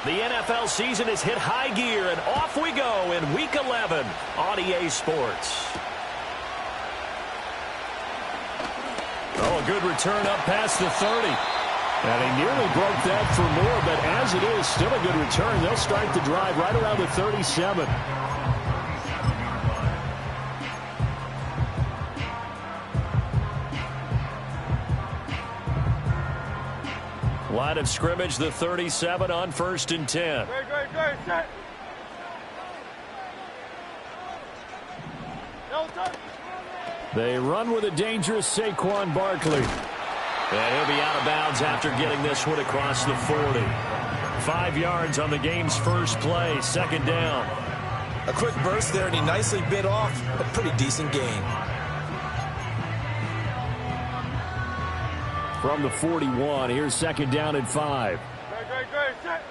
The NFL season has hit high gear, and off we go in Week 11 on EA Sports. Oh, a good return up past the 30. And he nearly broke that for more, but as it is, still a good return. They'll start the drive right around the 37. Line of scrimmage, the 37 on 1st and 10. Great, set. They run with a dangerous Saquon Barkley. And he'll be out of bounds after getting this one across the 40. 5 yards on the game's first play, 2nd down. A quick burst there, and he nicely bit off a pretty decent gain. From the 41, here's 2nd down and 5. Great, set.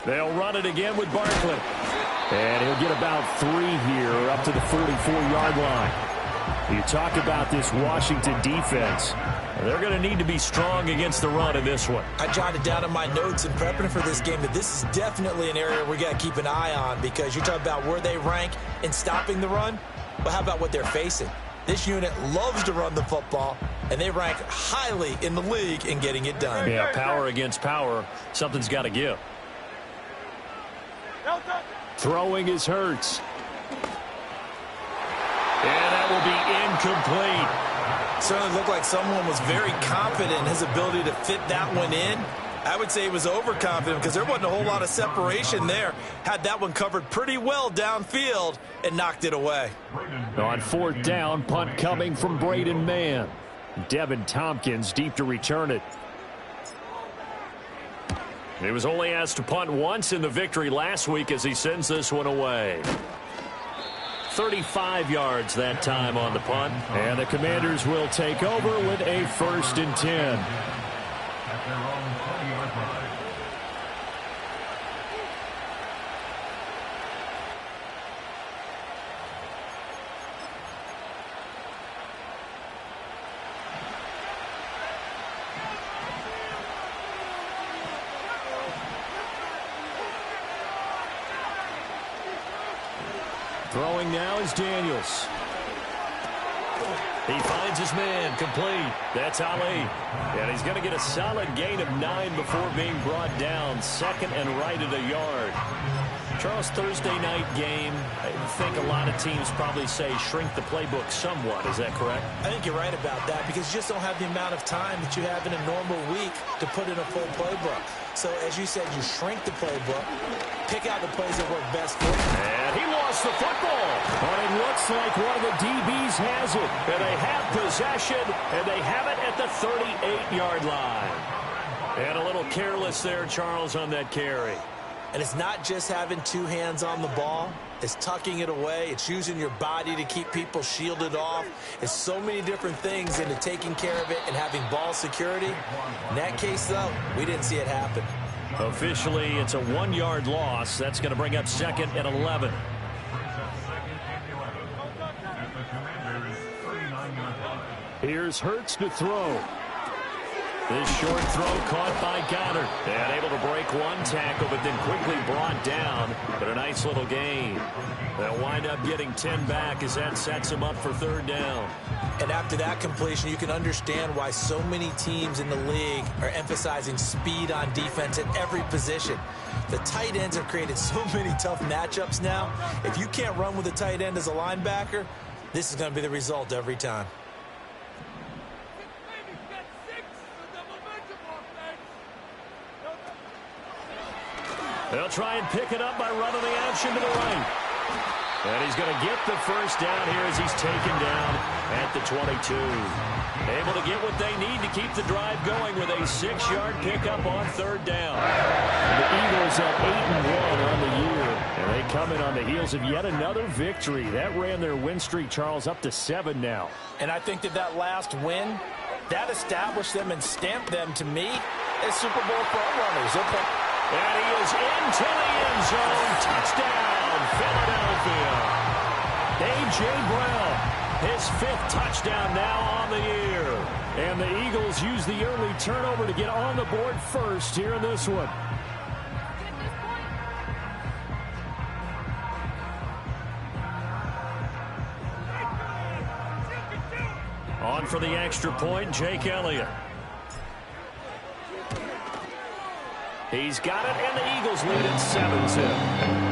They'll run it again with Barkley. And he'll get about 3 here up to the 44-yard line. You talk about this Washington defense. They're going to need to be strong against the run in this one. I jotted down in my notes in prepping for this game that this is definitely an area we got to keep an eye on, because you're talking about where they rank in stopping the run. But how about what they're facing? This unit loves to run the football, and they rank highly in the league in getting it done. Yeah, power against power. Something's got to give. Throwing is Hurts. And that will be incomplete. Certainly looked like someone was very confident in his ability to fit that one in. I would say he was overconfident because there wasn't a whole lot of separation there. Had that one covered pretty well downfield and knocked it away. On 4th down, punt coming from Braden Mann. Devin Tompkins deep to return it. He was only asked to punt once in the victory last week as he sends this one away. 35 yards that time on the punt. And the Commanders will take over with a 1st and 10. Throwing now is Daniels. He finds his man, complete. That's Ali. And he's going to get a solid gain of 9 before being brought down. 2nd and right at a yard. Charles, Thursday night game, I think a lot of teams probably say shrink the playbook somewhat. Is that correct? I think you're right about that, because you just don't have the amount of time that you have in a normal week to put in a full playbook. So, as you said, you shrink the playbook, pick out the plays that work best for you. And he lost the football. But it looks like one of the DBs has it. And they have possession, and they have it at the 38-yard line. And a little careless there, Charles, on that carry. And it's not just having 2 hands on the ball. It's tucking it away. It's using your body to keep people shielded off. It's so many different things into taking care of it and having ball security. In that case, though, we didn't see it happen. Officially, it's a 1-yard loss. That's going to bring up 2nd and 11. Here's Hurts to throw. This short throw caught by Goddard. And able to break one tackle, but then quickly brought down. But a nice little gain. They'll wind up getting 10 back as that sets them up for 3rd down. And after that completion, you can understand why so many teams in the league are emphasizing speed on defense at every position. The tight ends have created so many tough matchups now. If you can't run with a tight end as a linebacker, this is going to be the result every time. They'll try and pick it up by running the action to the right. And he's going to get the 1st down here as he's taken down at the 22. Able to get what they need to keep the drive going with a 6-yard pickup on 3rd down. The Eagles at 8-1 on the year. And they come in on the heels of yet another victory. That ran their win streak, Charles, up to 7 now. And I think that last win, that established them and stamped them, to me, as Super Bowl frontrunners. And he is into the end zone. Touchdown, Philadelphia. A.J. Brown His 5th touchdown now on the year. And the Eagles use the early turnover to get on the board first here in this one. On for the extra point, Jake Elliott. He's got it, and the Eagles lead it 7-2.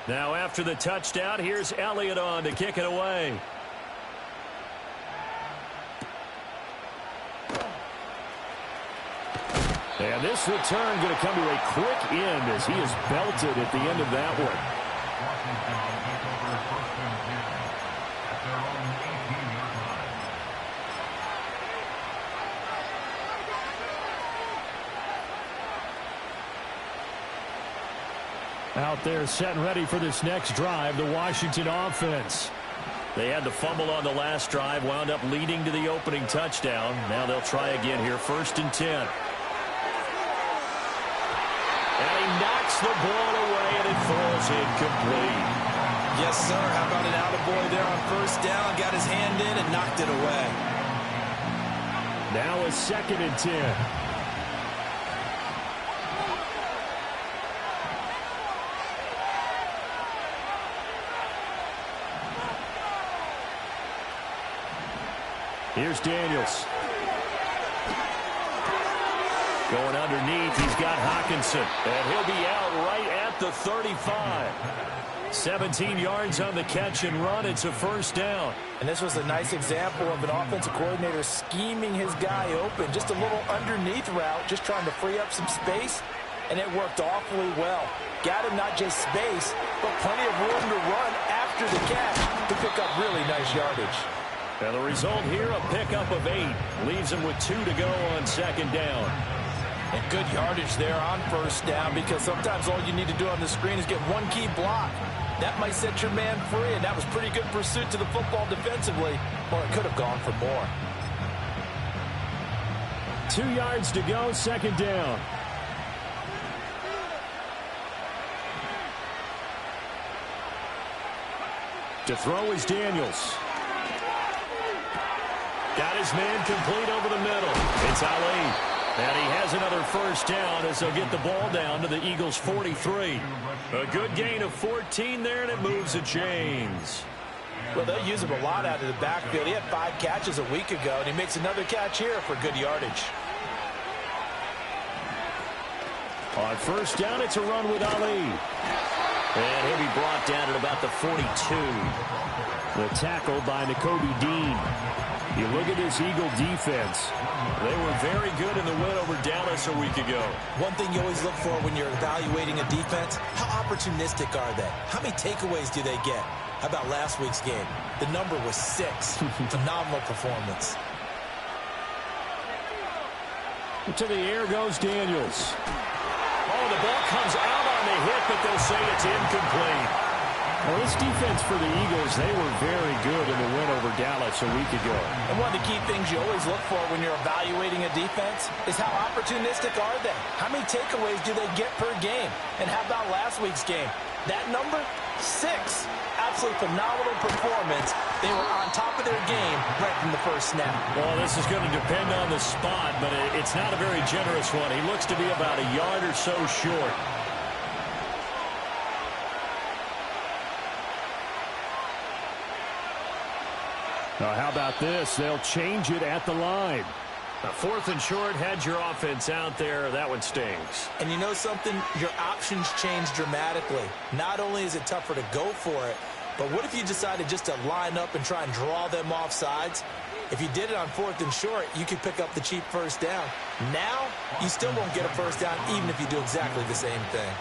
Now after the touchdown, here's Elliott on to kick it away. And this return going to come to a quick end as he is belted at the end of that one. Out there set and ready for this next drive, the Washington offense. They had the fumble on the last drive, wound up leading to the opening touchdown. Now they'll try again here, 1st and 10. And he knocks the ball away, and it falls incomplete. Yes, sir. How about an attaboy there on 1st down? Got his hand in and knocked it away. Now a 2nd and 10. Here's Daniels. Going underneath, he's got Hockenson. And he'll be out right at the 35. 17 yards on the catch and run. It's a 1st down. And this was a nice example of an offensive coordinator scheming his guy open. Just a little underneath route, just trying to free up some space. And it worked awfully well. Got him not just space, but plenty of room to run after the catch to pick up really nice yardage. And the result here, a pickup of 8. Leaves him with 2 to go on 2nd down. And good yardage there on 1st down, because sometimes all you need to do on the screen is get one key block. That might set your man free, and that was pretty good pursuit to the football defensively. Or it could have gone for more. 2 yards to go, 2nd down. To throw is Daniels. Got his man complete over the middle. It's Ali. And he has another 1st down as they'll get the ball down to the Eagles' 43. A good gain of 14 there, and it moves the chains. Well, they'll use him a lot out of the backfield. He had 5 catches a week ago, and he makes another catch here for good yardage. On 1st down, it's a run with Ali. And he'll be brought down at about the 42. The tackle by Nakobe Dean. You look at this Eagle defense. They were very good in the win over Dallas a week ago. One thing you always look for when you're evaluating a defense, how opportunistic are they? How many takeaways do they get? How about last week's game? The number was 6. Phenomenal performance. To the air goes Daniels. Oh, the ball comes out on the hit, but they'll say it's incomplete. Well, this defense for the Eagles, they were very good in the win over Dallas a week ago. And one of the key things you always look for when you're evaluating a defense is how opportunistic are they? How many takeaways do they get per game? And how about last week's game? That number, 6. Absolutely phenomenal performance. They were on top of their game right from the 1st snap. Well, this is going to depend on the spot, but it's not a very generous one. He looks to be about a yard or so short. Now, how about this? They'll change it at the line. A 4th and short, had your offense out there. That one stings. And you know something? Your options change dramatically. Not only is it tougher to go for it, but what if you decided just to line up and try and draw them off sides? If you did it on 4th and short, you could pick up the cheap 1st down. Now, you still won't get a 1st down even if you do exactly the same thing.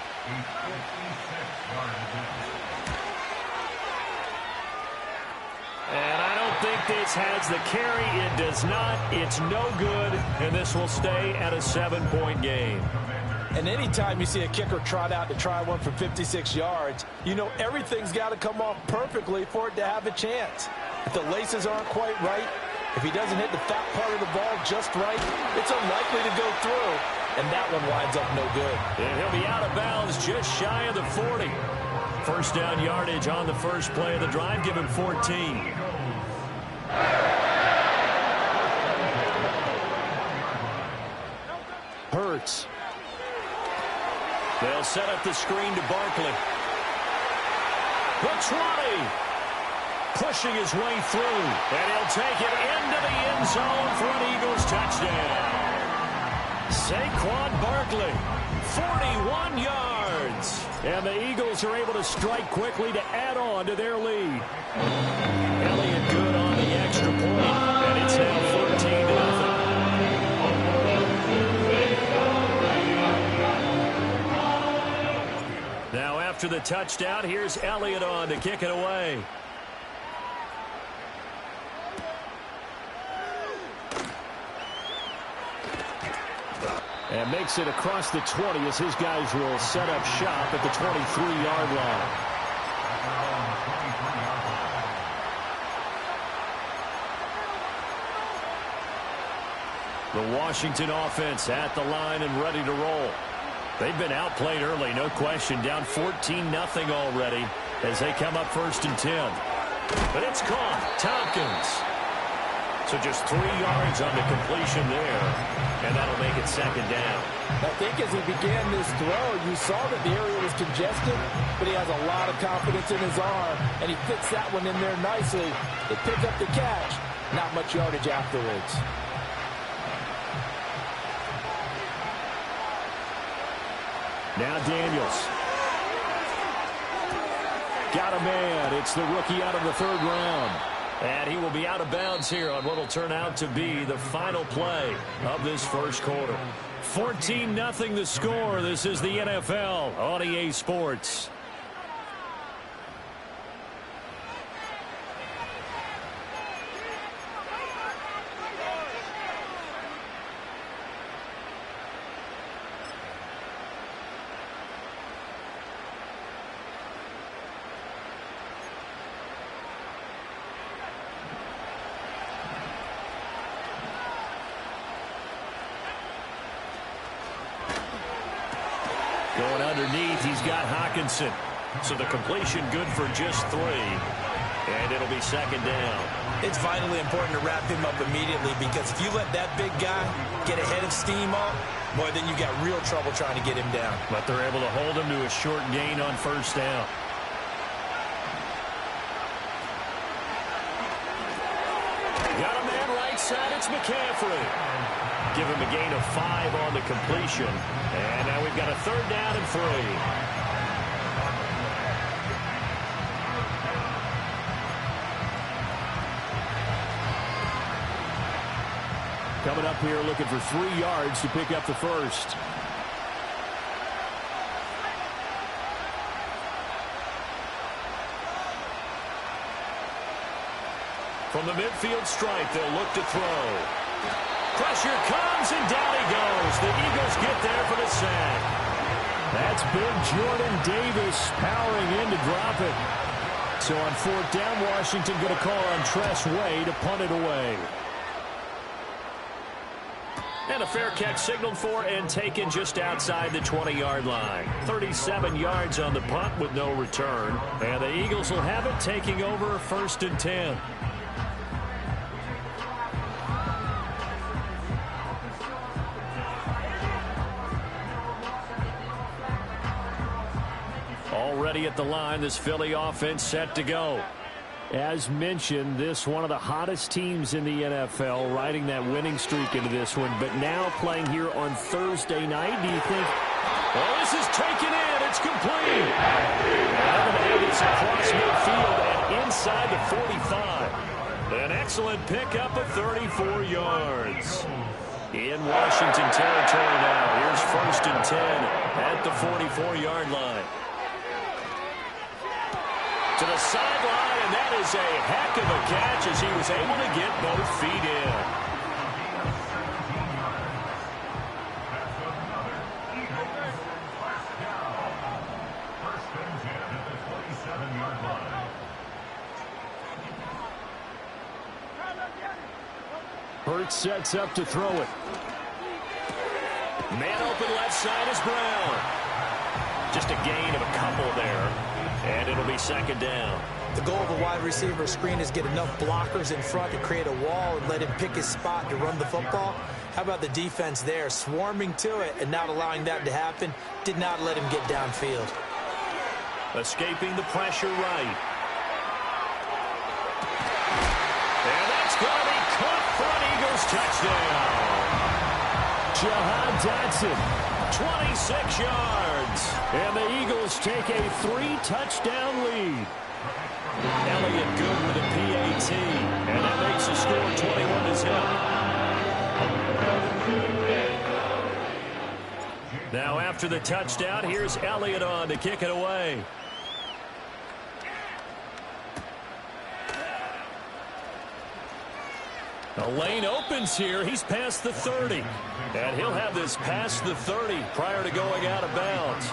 And I don't think this has the carry. It does not. It's no good, and this will stay at a 7-point game. And anytime you see a kicker trot out to try one from 56 yards, you know everything's got to come off perfectly for it to have a chance. If the laces aren't quite right, if he doesn't hit the fat part of the ball just right, it's unlikely to go through, and that one winds up no good. And he'll be out of bounds just shy of the 40. First down yardage on the first play of the drive, give him 14. Hurts. They'll set up the screen to Barkley. The 20. Pushing his way through. And he'll take it into the end zone for an Eagles touchdown. Saquon Barkley, 41 yards. And the Eagles are able to strike quickly to add on to their lead. Elliott good on the extra point. And it's now 14-0. Now after the touchdown, here's Elliott on to kick it away. And makes it across the 20 as his guys will set up shop at the 23-yard line. The Washington offense at the line and ready to roll. They've been outplayed early, no question. Down 14-0 already as they come up 1st and 10. But it's caught. Tompkins. So just 3 yards on the completion there. And that'll make it 2nd down. I think as he began this throw, you saw that the area was congested, but he has a lot of confidence in his arm, and he fits that one in there nicely. They pick up the catch. Not much yardage afterwards. Now Daniels. Got a man. It's the rookie out of the 3rd round. And he will be out of bounds here on what will turn out to be the final play of this first quarter. 14-0 the score. This is the NFL on EA Sports. Going underneath, he's got Hockenson. So the completion good for just 3. And it'll be 2nd down. It's vitally important to wrap him up immediately, because if you let that big guy get ahead of steam up, boy, then you got real trouble trying to get him down. But they're able to hold him to a short gain on 1st down. Got a man right side. It's McCaffrey. Give him a gain of 5 on the completion. And now we've got a 3rd down and 3. Coming up here looking for 3 yards to pick up the first. From the midfield stripe, they'll look to throw. Pressure comes, and down he goes. The Eagles get there for the sack. That's big Jordan Davis powering in to drop it. So on 4th down, Washington going to call on Tress Way to punt it away. And a fair catch signaled for and taken just outside the 20-yard line. 37 yards on the punt with no return. And the Eagles will have it, taking over 1st and 10. Already at the line, this Philly offense set to go. As mentioned, this one of the hottest teams in the NFL, riding that winning streak into this one, but now playing here on Thursday night. Do you think, oh, this is taken in, it's complete. And it's across midfield and inside the 45. An excellent pickup of 34 yards. In Washington territory now. Here's 1st and 10 at the 44-yard line. To the sideline, and that is a heck of a catch as he was able to get both feet in. Hurts sets up to throw it. Man open left side is Brown. Just a gain of a couple there. And it'll be second down. The goal of a wide receiver screen is get enough blockers in front to create a wall and let him pick his spot to run the football. How about the defense there, swarming to it and not allowing that to happen? Did not let him get downfield. Escaping the pressure right. And that's going to be caught for an Eagles touchdown. Jahan Dotson, 26 yards. And the Eagles take a 3-touchdown lead. Elliott good with a PAT. And that makes the score 21-0. Now after the touchdown, here's Elliott on to kick it away. The lane opens here. He's past the 30. And he'll have this past the 30 prior to going out of bounds.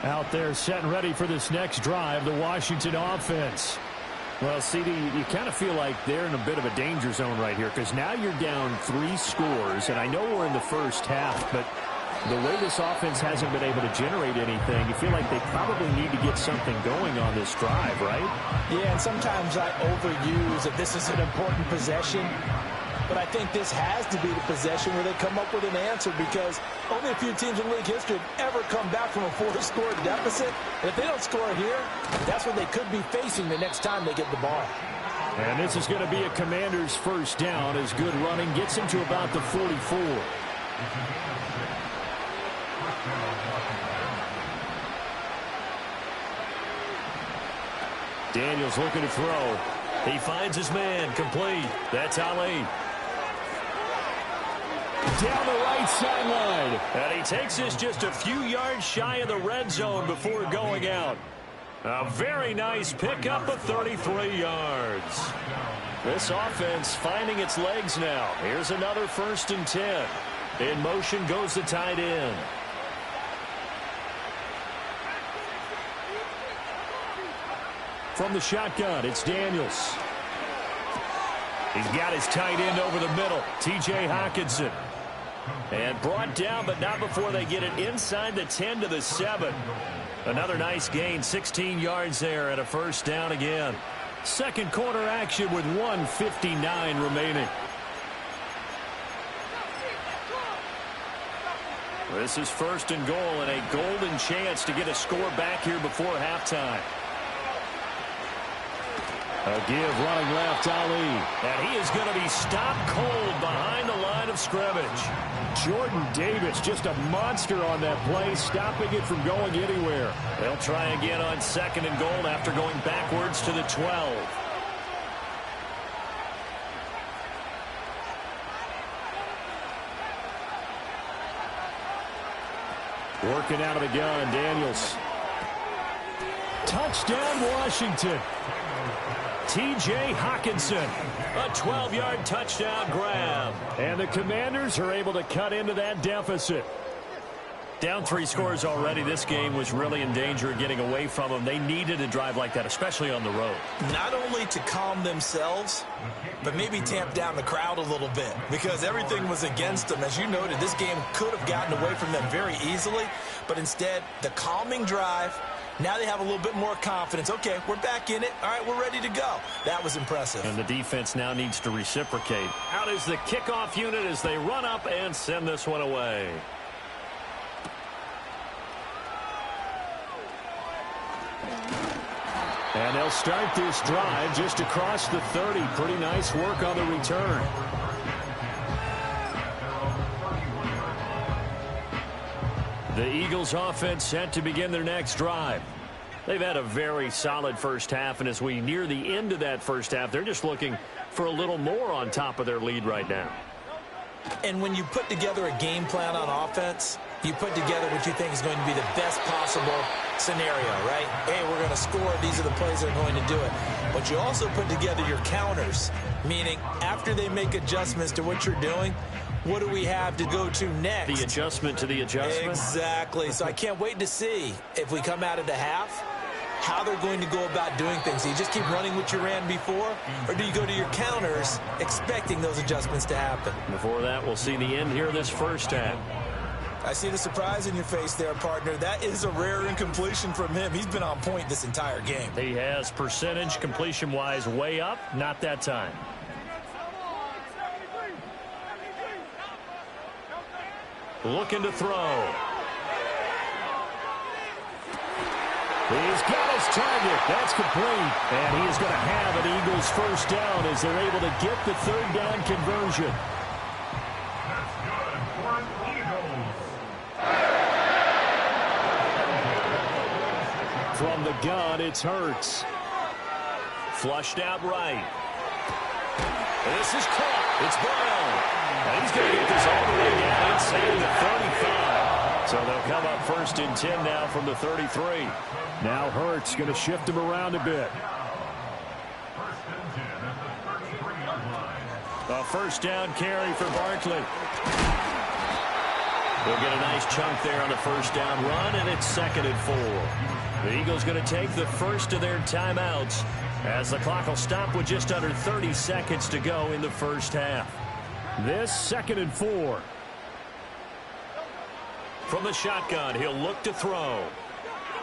Out there setting ready for this next drive, the Washington offense. Well, CD, you kind of feel like they're in a bit of a danger zone right here because now you're down 3 scores, and I know we're in the first half, but the way this offense hasn't been able to generate anything, you feel like they probably need to get something going on this drive, right? Yeah, and sometimes I overuse that this is an important possession. But I think this has to be the possession where they come up with an answer because only a few teams in league history have ever come back from a 4-score deficit. And if they don't score here, that's what they could be facing the next time they get the ball. And this is going to be a Commanders first down as good running gets him to about the 44. Daniels looking to throw. He finds his man, complete. That's Ali. Down the right sideline. And he takes this just a few yards shy of the red zone before going out. A very nice pickup of 33 yards. This offense finding its legs now. Here's another 1st and 10. In motion goes the tight end. From the shotgun, it's Daniels. He's got his tight end over the middle, T.J. Hockenson. And brought down, but not before they get it inside the 10 to the 7. Another nice gain, 16 yards there and a first down again. Second quarter action with 1:59 remaining. This is 1st and goal and a golden chance to get a score back here before halftime. A give running left, Ali. And he is going to be stopped cold behind the line of scrimmage. Jordan Davis, just a monster on that play, stopping it from going anywhere. They'll try again on 2nd and goal after going backwards to the 12. Working out of the gun, Daniels. Touchdown, Washington. T.J. Hockenson, a 12-yard touchdown grab. And the Commanders are able to cut into that deficit. Down 3 scores already. This game was really in danger of getting away from them. They needed a drive like that, especially on the road. Not only to calm themselves, but maybe tamp down the crowd a little bit because everything was against them. As you noted, this game could have gotten away from them very easily, but instead, the calming drive. Now they have a little bit more confidence. Okay, we're back in it. All right, we're ready to go. That was impressive. And the defense now needs to reciprocate. Out is the kickoff unit as they run up and send this one away. And they'll start this drive just across the 30. Pretty nice work on the return. The Eagles offense set to begin their next drive. They've had a very solid first half, and as we near the end of that first half, they're just looking for a little more on top of their lead right now. And when you put together a game plan on offense, you put together what you think is going to be the best possible scenario, right? Hey, we're going to score. These are the plays that are going to do it. But you also put together your counters, meaning after they make adjustments to what you're doing, what do we have to go to next? The adjustment to the adjustment? Exactly. So I can't wait to see if we come out of the half, how they're going to go about doing things. Do you just keep running what you ran before, or do you go to your counters expecting those adjustments to happen? Before that, we'll see the end here of this first half. I see the surprise in your face there, partner. That is a rare incompletion from him. He's been on point this entire game. He has percentage completion-wise way up, not that time. Looking to throw. He's got his target. That's complete. And he is going to have an Eagles first down as they're able to get the third down conversion. From the gun, it's Hurts. Flushed out right. This is caught. It's Brown. And he's going to get this all the way down inside the 35. So they'll come up first and 10 now from the 33. Now Hurts going to shift him around a bit. A first down carry for Barkley. They'll get a nice chunk there on the first down run, and it's 2nd and 4. The Eagles going to take the first of their timeouts as the clock will stop with just under 30 seconds to go in the first half. This 2nd and 4. From the shotgun, he'll look to throw.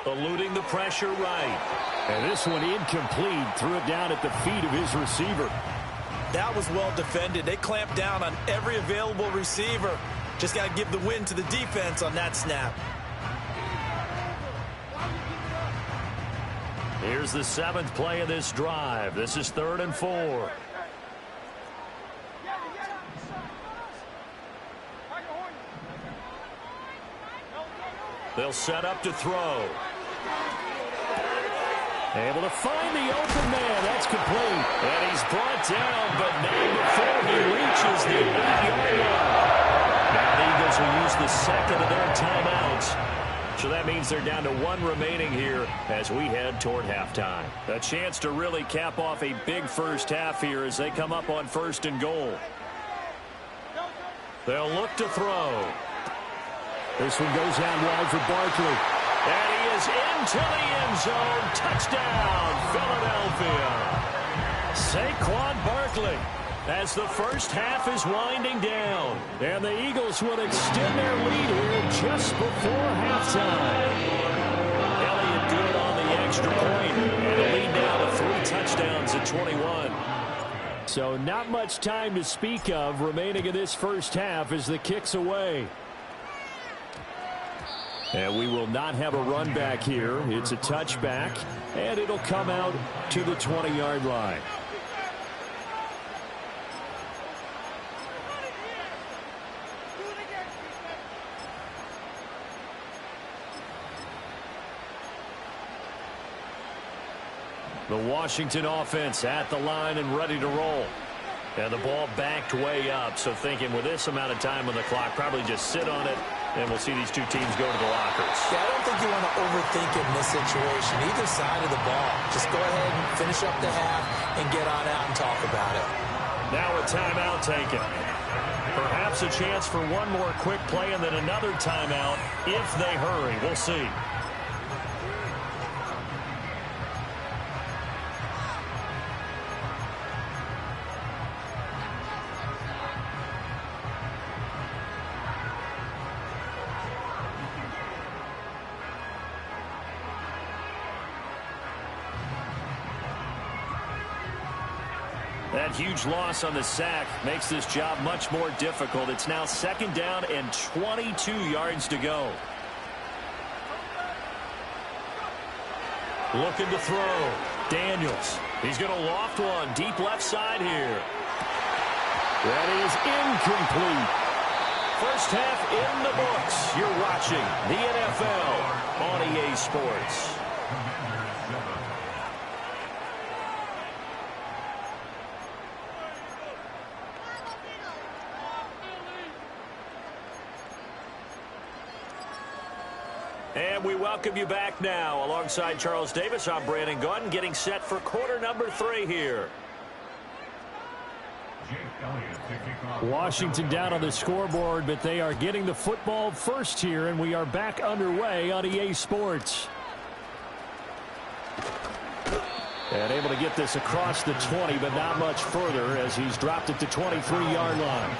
Eluding the pressure right. And this one incomplete. Threw it down at the feet of his receiver. That was well defended. They clamped down on every available receiver. Just got to give the win to the defense on that snap. Here's the 7th play of this drive. This is 3rd and 4. They'll set up to throw. Able to find the open man. That's complete. And he's brought down, but not before he reaches the 8-yard line. Now the Eagles will use the second of their timeouts. So that means they're down to 1 remaining here as we head toward halftime. A chance to really cap off a big first half here as they come up on 1st and goal. They'll look to throw. This one goes out wide for Barkley. And he is into the end zone. Touchdown, Philadelphia. Saquon Barkley as the first half is winding down. And the Eagles will extend their lead here just before halftime. Elliott good on the extra point. And a lead now to 3 touchdowns at 21. So not much time to speak of remaining in this first half as the kick's away. And we will not have a run back here. It's a touchback, and it'll come out to the 20-yard line. The Washington offense at the line and ready to roll. And the ball backed way up, so thinking with this amount of time on the clock, probably just sit on it, and we'll see these two teams go to the lockers. Yeah, I don't think you want to overthink it in this situation. Either side of the ball. Just go ahead and finish up the half and get on out and talk about it. Now a timeout taken. Perhaps a chance for one more quick play and then another timeout if they hurry. We'll see. That huge loss on the sack makes this job much more difficult. It's now 2nd down and 22 yards to go. Looking to throw. Daniels. He's going to loft one deep left side here. That is incomplete. First half in the books. You're watching the NFL on EA Sports. And And we welcome you back now. Alongside Charles Davis, I'm Brandon Gunn, getting set for quarter number 3 here. Washington down on the scoreboard, but they are getting the football first here, and we are back underway on EA Sports. And able to get this across the 20, but not much further as he's dropped it to 23-yard line.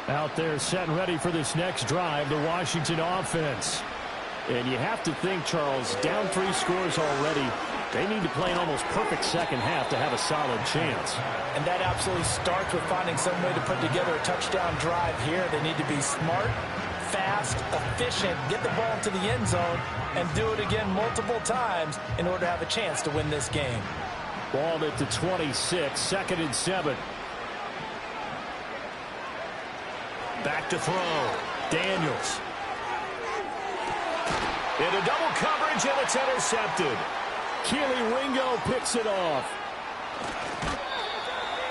Out there set and ready for this next drive, the Washington offense. And you have to think, Charles, down 3 scores already. They need to play an almost perfect second half to have a solid chance. And that absolutely starts with finding some way to put together a touchdown drive here. They need to be smart, fast, efficient, get the ball to the end zone, and do it again multiple times in order to have a chance to win this game. Ball at the 26, 2nd and 7. Back to throw. Daniels. Into double coverage, and it's intercepted. Keely Ringo picks it off.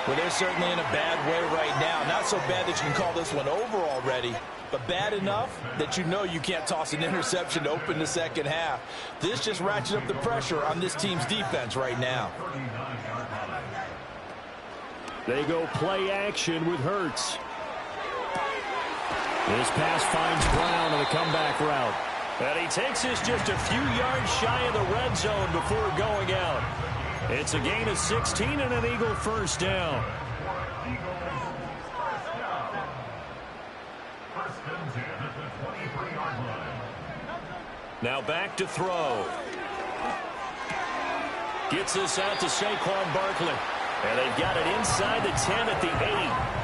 Well, they're certainly in a bad way right now. Not so bad that you can call this one over already, but bad enough that you know you can't toss an interception to open the second half. This just ratchets up the pressure on this team's defense right now. They go play action with Hurts. This pass finds Brown on the comeback route. And he takes us just a few yards shy of the red zone before going out. It's a gain of 16 and an Eagle first down. Now back to throw. Gets us out to Saquon Barkley. And they've got it inside the 10 at the 8.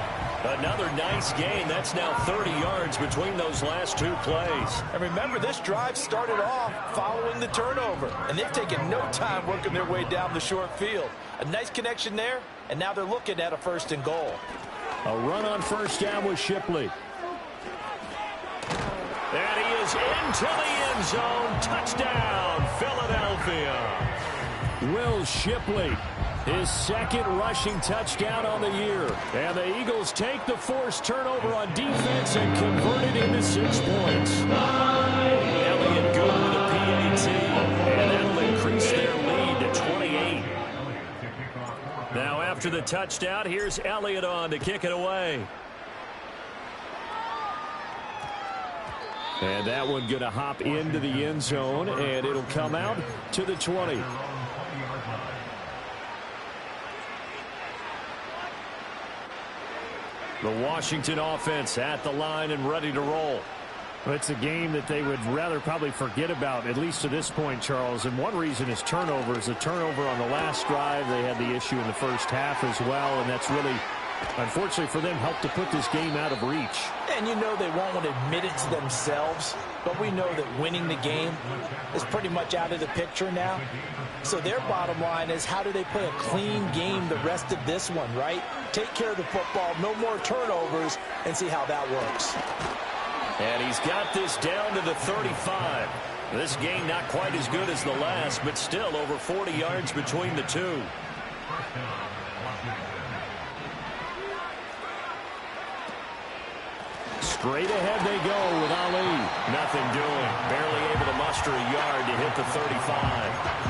Another nice gain. That's now 30 yards between those last 2 plays. And remember, this drive started off following the turnover, and they've taken no time working their way down the short field. A nice connection there, and now they're looking at a 1st and goal. A run on first down with Shipley. And he is into the end zone. Touchdown, Philadelphia. Will Shipley, his 2nd rushing touchdown on the year. And the Eagles take the forced turnover on defense and convert it into 6 points. Elliott good with a PAT. And that'll increase their lead to 28. Now after the touchdown, here's Elliott on to kick it away. And that one going to hop into the end zone, and it'll come out to the 20. The Washington offense at the line and ready to roll. It's a game that they would rather probably forget about, at least to this point, Charles. And one reason is turnovers. The turnover on the last drive, they had the issue in the first half as well, and that's really, unfortunately for them, helped to put this game out of reach. And you know they won't want to admit it to themselves, but we know that winning the game is pretty much out of the picture now. So their bottom line is, how do they play a clean game the rest of this one, right? Take care of the football, no more turnovers, and see how that works. And he's got this down to the 35. This game not quite as good as the last, but still over 40 yards between the two. Straight ahead they go with Ali. Nothing doing. Barely able to muster a yard to hit the 35.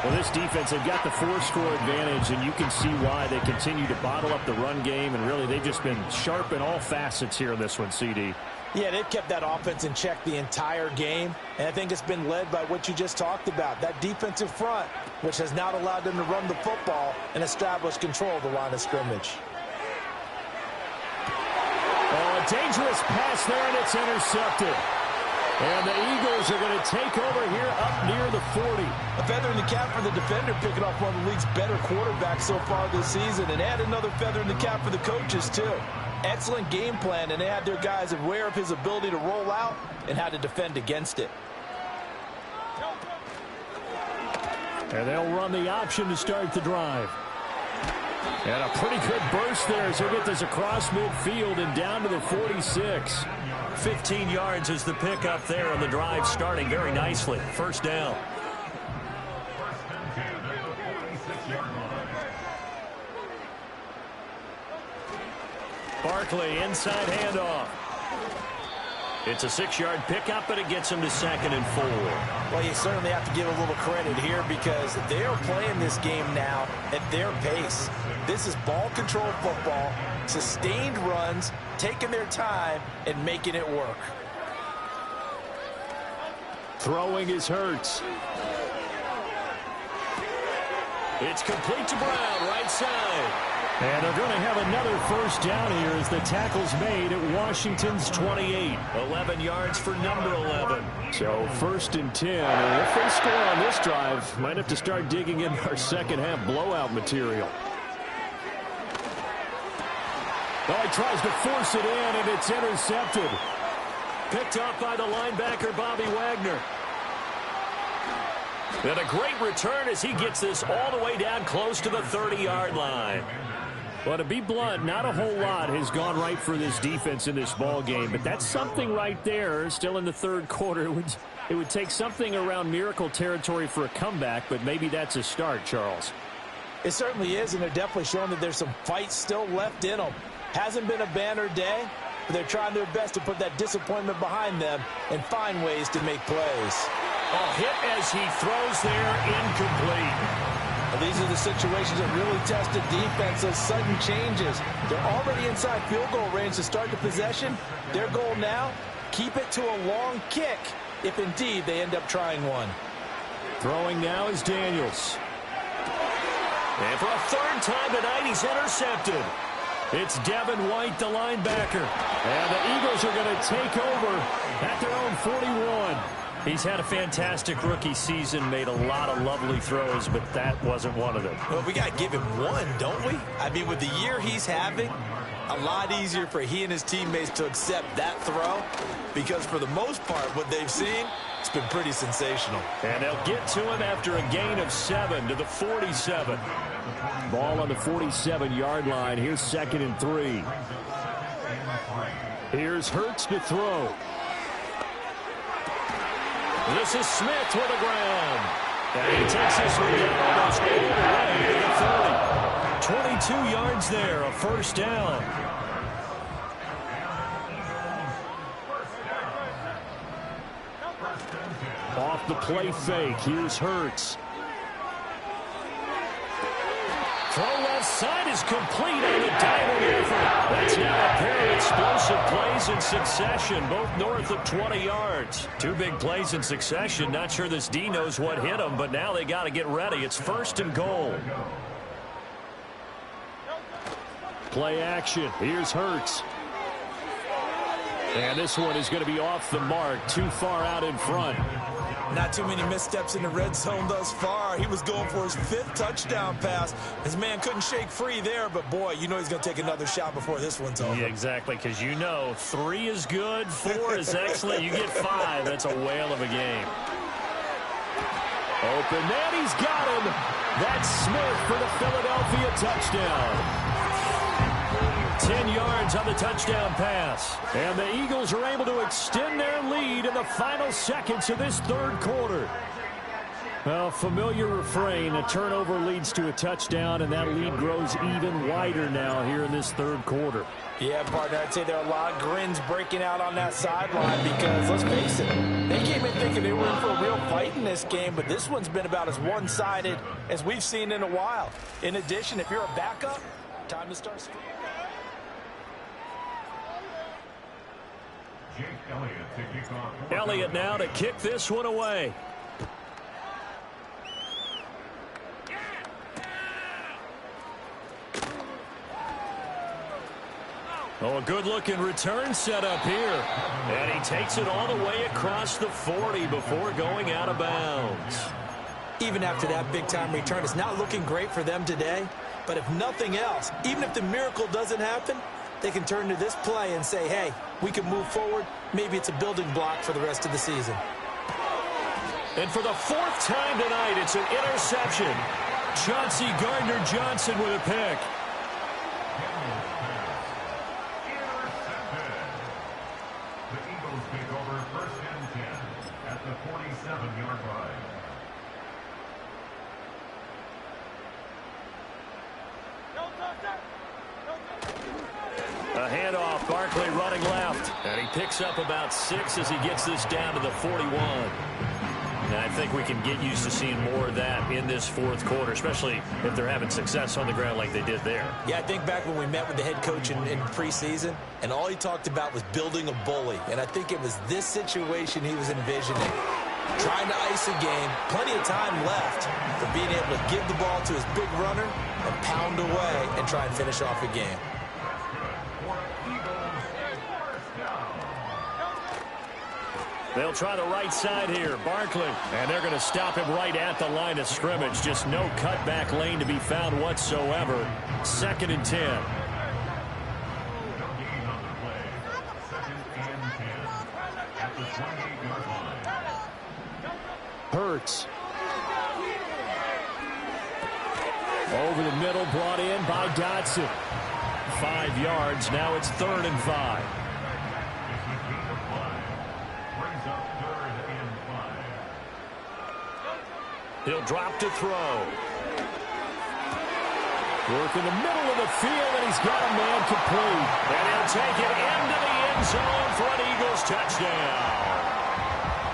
Well, this defense, they've got the 4-score advantage, and you can see why they continue to bottle up the run game, and really they've just been sharp in all facets here in this one, CD. Yeah, they've kept that offense in check the entire game, and I think it's been led by what you just talked about, that defensive front, which has not allowed them to run the football and establish control of the line of scrimmage. Oh, a dangerous pass there, and it's intercepted. And the Eagles are going to take over here up near the 40. A feather in the cap for the defender, picking off one of the league's better quarterbacks so far this season, and add another feather in the cap for the coaches, too. Excellent game plan, and they had their guys aware of his ability to roll out and how to defend against it. And they'll run the option to start the drive. And a pretty good burst there as he'll get this across midfield and down to the 46. 15 yards is the pickup there, and the drive starting very nicely. First down. Barkley, inside handoff. It's a 6-yard pickup, but it gets him to 2nd and 4. Well, you certainly have to give a little credit here because they're playing this game now at their pace. This is ball control football, sustained runs, taking their time, and making it work. Throwing is Hurts. It's complete to Brown, right side. And they're going to have another first down here as the tackle's made at Washington's 28. 11 yards for number 11. So 1st and 10. And if they score on this drive, might have to start digging in our second half blowout material. Well, he tries to force it in, and it's intercepted. Picked up by the linebacker, Bobby Wagner. And a great return as he gets this all the way down close to the 30-yard line. Well, to be blunt, not a whole lot has gone right for this defense in this ball game, but that's something right there. Still in the third quarter, it would take something around miracle territory for a comeback, but maybe that's a start, Charles. It certainly is, and they're definitely showing that there's some fight still left in them. Hasn't been a banner day, but they're trying their best to put that disappointment behind them and find ways to make plays. A hit as he throws there, incomplete. Well, these are the situations that really test the defense, those sudden changes. They're already inside field goal range to start the possession. Their goal now, keep it to a long kick if indeed they end up trying one. Throwing now is Daniels. And for a 3rd time tonight, he's intercepted. It's Devin White, the linebacker. And the Eagles are going to take over at their own 41. He's had a fantastic rookie season, made a lot of lovely throws, but that wasn't one of them. Well, we got to give him one, don't we? I mean, with the year he's having, a lot easier for he and his teammates to accept that throw because for the most part, what they've seen, it's been pretty sensational. And they'll get to him after a gain of 7 to the 47. Ball on the 47-yard line. Here's 2nd and 3. Here's Hurts to throw. This is Smith with the ground. And he takes this one down almost all the way to the 30. 22 yards there, a first down. Off the play fake. Here's Hurts. Throw left side is complete on the diving effort. That's now a pair of explosive plays in succession, both north of 20 yards. 2 big plays in succession. Not sure this D knows what hit them, but now they got to get ready. It's 1st and goal. Play action. Here's Hurts. And this one is going to be off the mark, too far out in front. Not too many missteps in the red zone thus far. He was going for his 5th touchdown pass. His man couldn't shake free there, but boy, you know he's going to take another shot before this one's over. Yeah, exactly, because you know 3 is good, 4 is excellent. You get 5, that's a whale of a game. Open man, he's got him. That's Smith for the Philadelphia touchdown. 10 yards on the touchdown pass. And the Eagles are able to extend their lead in the final seconds of this third quarter. Well, familiar refrain. A turnover leads to a touchdown, and that lead grows even wider now here in this third quarter. Yeah, partner, I'd say there are a lot of grins breaking out on that sideline because, let's face it, they came in thinking they were in for a real fight in this game, but this one's been about as one-sided as we've seen in a while. In addition, if you're a backup, time to start scoring. Elliott now to kick this one away. Oh, a good-looking return set up here. And he takes it all the way across the 40 before going out of bounds. Even after that big-time return, it's not looking great for them today. But if nothing else, even if the miracle doesn't happen, they can turn to this play and say, hey, we can move forward. Maybe it's a building block for the rest of the season. And for the 4th time tonight, it's an interception. Chauncey Gardner-Johnson with a pick. The Eagles take over 1st and 10 at the 47-yard line. A handoff, Barkley running left. And he picks up about 6 as he gets this down to the 41. And I think we can get used to seeing more of that in this fourth quarter, especially if they're having success on the ground like they did there. Yeah, I think back when we met with the head coach in preseason, and all he talked about was building a bully. And I think it was this situation he was envisioning. Trying to ice a game, plenty of time left for being able to give the ball to his big runner and pound away and try and finish off a game. They'll try the right side here. Barkley. And they're going to stop him right at the line of scrimmage. Just no cutback lane to be found whatsoever. 2nd and 10. Hurts. Over the middle, brought in by Dotson. 5 yards. Now it's 3rd and 5. He'll drop to throw. Work in the middle of the field, and he's got a man complete. And he'll take it into the end zone for an Eagles touchdown.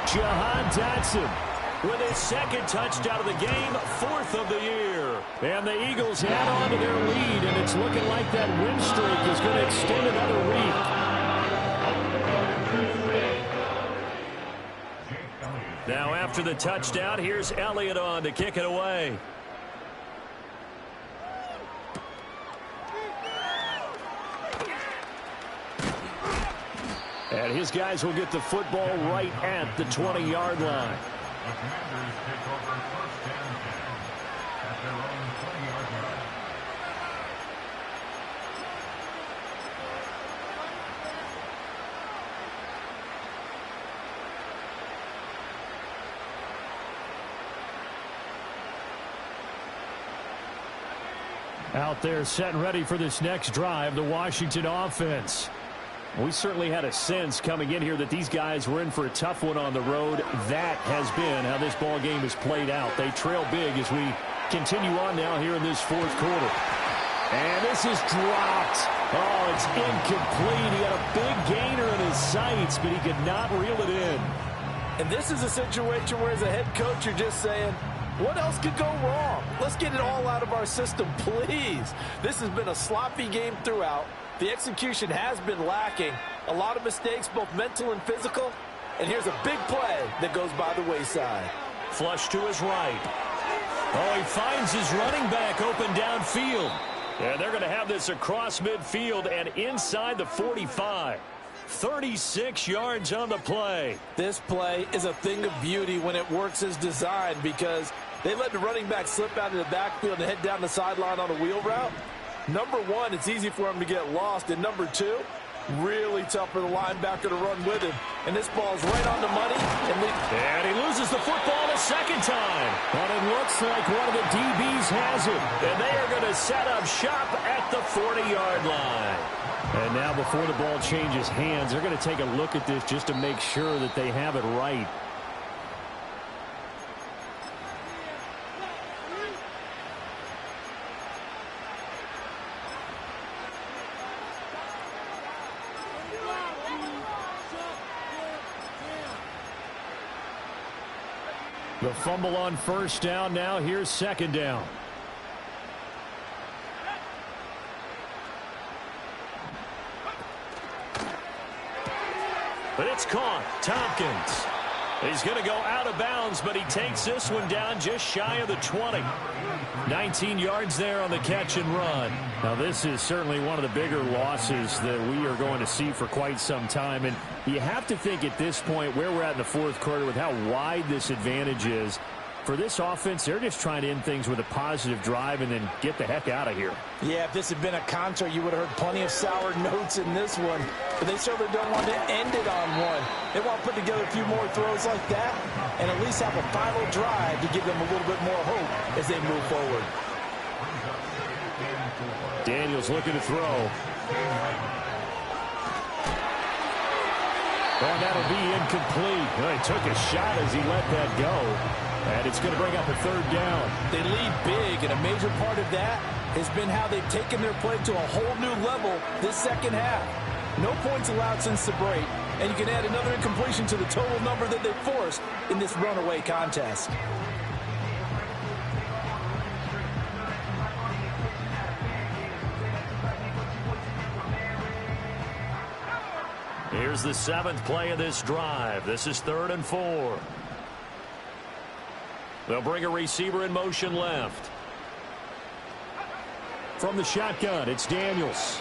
Jahan Dotson with his 2nd touchdown of the game, 4th of the year. And the Eagles add on to their lead, and it's looking like that win streak is going to extend another week. Now after the touchdown, here's Elliott on to kick it away. And his guys will get the football right at the 20-yard line. The Commanders take over 1st and 10 at their own 20-yard line. Out there set and ready for this next drive, the Washington offense. We certainly had a sense coming in here that these guys were in for a tough one on the road. That has been how this ball game has played out. They trail big as we continue on now here in this fourth quarter. And this is dropped. Oh, it's incomplete. He had a big gainer in his sights, but he could not reel it in. And this is a situation where as a head coach, you're just saying, what else could go wrong? Let's get it all out of our system, please. This has been a sloppy game throughout. The execution has been lacking. A lot of mistakes, both mental and physical. And here's a big play that goes by the wayside. Flush to his right. Oh, he finds his running back open downfield. And they're going to have this across midfield and inside the 45. 36 yards on the play. This play is a thing of beauty when it works as designed because they let the running back slip out of the backfield and head down the sideline on a wheel route. Number one, it's easy for him to get lost. And number two, really tough for the linebacker to run with him. And this ball's right on the money. And he loses the football a 2nd time. But it looks like one of the DBs has it. And they are going to set up shop at the 40-yard line. And now before the ball changes hands, they're going to take a look at this just to make sure that they have it right. The fumble on 1st down. Now here's 2nd down. But it's caught. Tompkins. He's going to go out of bounds, but he takes this one down just shy of the 20. 19 yards there on the catch and run. Now, this is certainly one of the bigger losses that we are going to see for quite some time. And you have to think at this point where we're at in the fourth quarter with how wide this advantage is. For this offense, they're just trying to end things with a positive drive and then get the heck out of here. Yeah, if this had been a concert, you would have heard plenty of sour notes in this one. But they certainly don't want to end it on one. They want to put together a few more throws like that and at least have a final drive to give them a little bit more hope as they move forward. Daniels looking to throw. Oh, that'll be incomplete. Well, he took a shot as he let that go. And it's going to bring up a 3rd down. They lead big, and a major part of that has been how they've taken their play to a whole new level this second half. No points allowed since the break, and you can add another incompletion to the total number that they forced in this runaway contest. Here's the 7th play of this drive. This is 3rd and 4. They'll bring a receiver in motion left. From the shotgun, it's Daniels.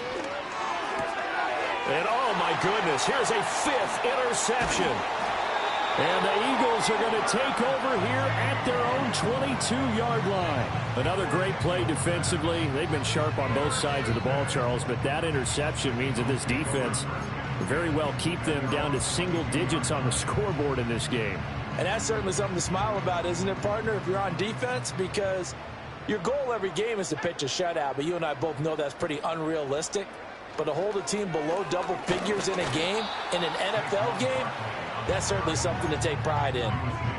And oh my goodness, here's a 5th interception. And the Eagles are going to take over here at their own 22-yard line. Another great play defensively. They've been sharp on both sides of the ball, Charles, but that interception means that this defense very well keep them down to single digits on the scoreboard in this game. And that's certainly something to smile about, isn't it, partner, if you're on defense? Because your goal every game is to pitch a shutout, but you and I both know that's pretty unrealistic. But to hold a team below double figures in a game, in an NFL game, that's certainly something to take pride in.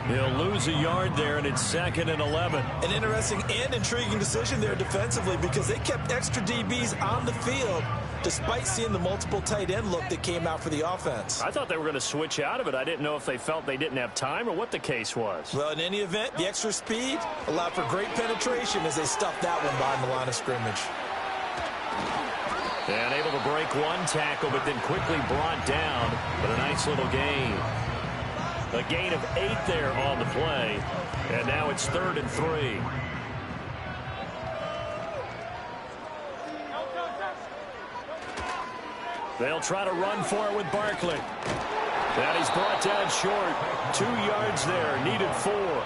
He'll lose a yard there, and it's 2nd and 11. An interesting and intriguing decision there defensively because they kept extra DBs on the field despite seeing the multiple tight end look that came out for the offense. I thought they were going to switch out of it. I didn't know if they felt they didn't have time or what the case was. Well, in any event, the extra speed allowed for great penetration as they stuffed that one behind the line of scrimmage. And able to break one tackle, but then quickly brought down. But a nice little gain. A gain of 8 there on the play. And now it's 3rd and 3. They'll try to run for it with Barkley. And he's brought down short. 2 yards there. Needed 4.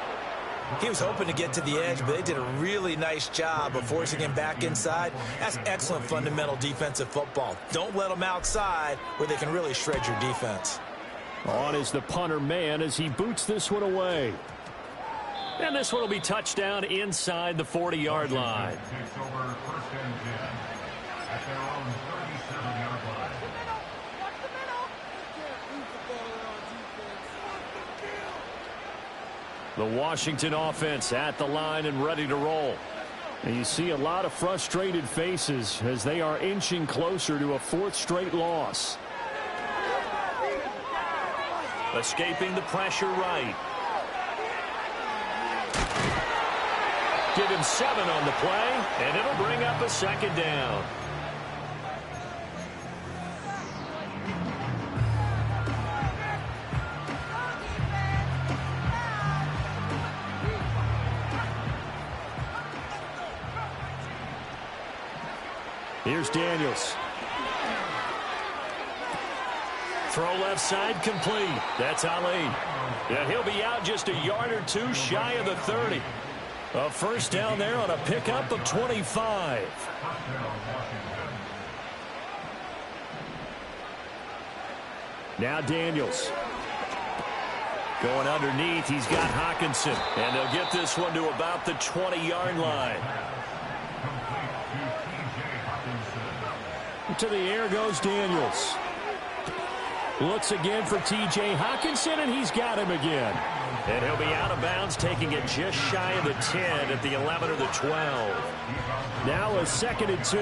He was hoping to get to the edge, but they did a really nice job of forcing him back inside. That's excellent fundamental defensive football. Don't let them outside where they can really shred your defense. On is the punter man as he boots this one away. And this one will be touchdown inside the 40-yard line. Takes over 1st and 10 at their own 37-yard line. The Washington offense at the line and ready to roll. And you see a lot of frustrated faces as they are inching closer to a 4th straight loss. Escaping the pressure right. Give him 7 on the play, and it'll bring up a 2nd down. Here's Daniels. Throw left side complete. That's Ali. Yeah, he'll be out just a yard or 2 shy of the 30. A 1st down there on a pickup of 25. Now Daniels. Going underneath, he's got Hawkinson. And they'll get this one to about the 20-yard line. To the air goes Daniels. Looks again for T.J. Hawkinson, and he's got him again. And he'll be out of bounds, taking it just shy of the 10 at the 11 or the 12. Now a 2nd and 2.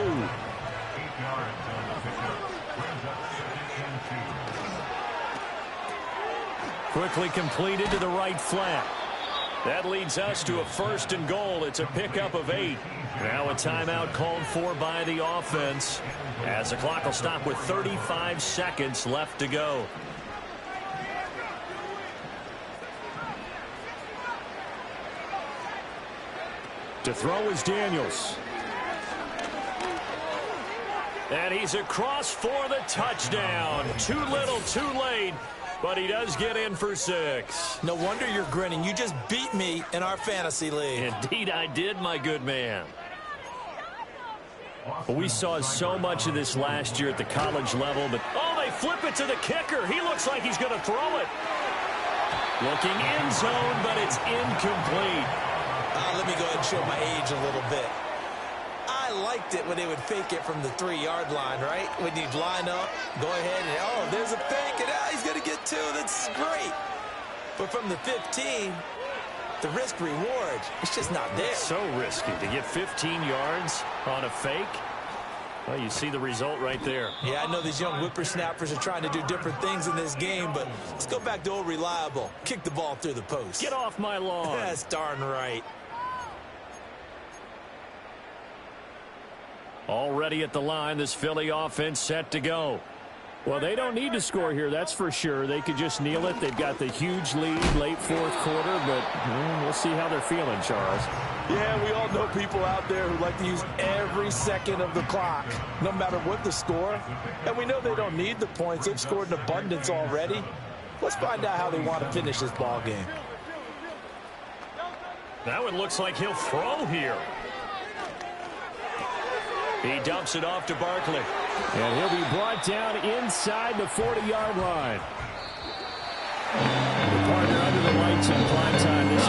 Quickly completed to the right flat. That leads us to a 1st and goal. It's a pickup of 8. Now a timeout called for by the offense as the clock will stop with 35 seconds left to go. To throw is Daniels. And he's across for the touchdown. Too little, too late. But he does get in for 6. No wonder you're grinning. You just beat me in our fantasy league. Indeed I did, my good man. We saw so much of this last year at the college level, but oh, they flip it to the kicker. He looks like he's going to throw it. Looking end zone, but it's incomplete. Let me go ahead and show my age a little bit. I liked it when they would fake it from the 3-yard line, right? When you'd line up, go ahead and, oh, there's a fake, and he's going to get 2. That's great. But from the 15, the risk reward, it's just not there. So risky to get 15 yards on a fake. Well, you see the result right there. Yeah, I know these young whippersnappers are trying to do different things in this game, but let's go back to old reliable. Kick the ball through the post. Get off my lawn. That's darn right. Already at the line, this Philly offense set to go. Well, they don't need to score here, that's for sure. They could just kneel it. They've got the huge lead late fourth quarter, but we'll see how they're feeling, Charles. Yeah, we all know people out there who like to use every second of the clock, no matter what the score. And we know they don't need the points. They've scored in abundance already. Let's find out how they want to finish this ball game. Now it looks like he'll throw here. He dumps it off to Barkley. And he'll be brought down inside the 40-yard line. The partner under the lights in prime time this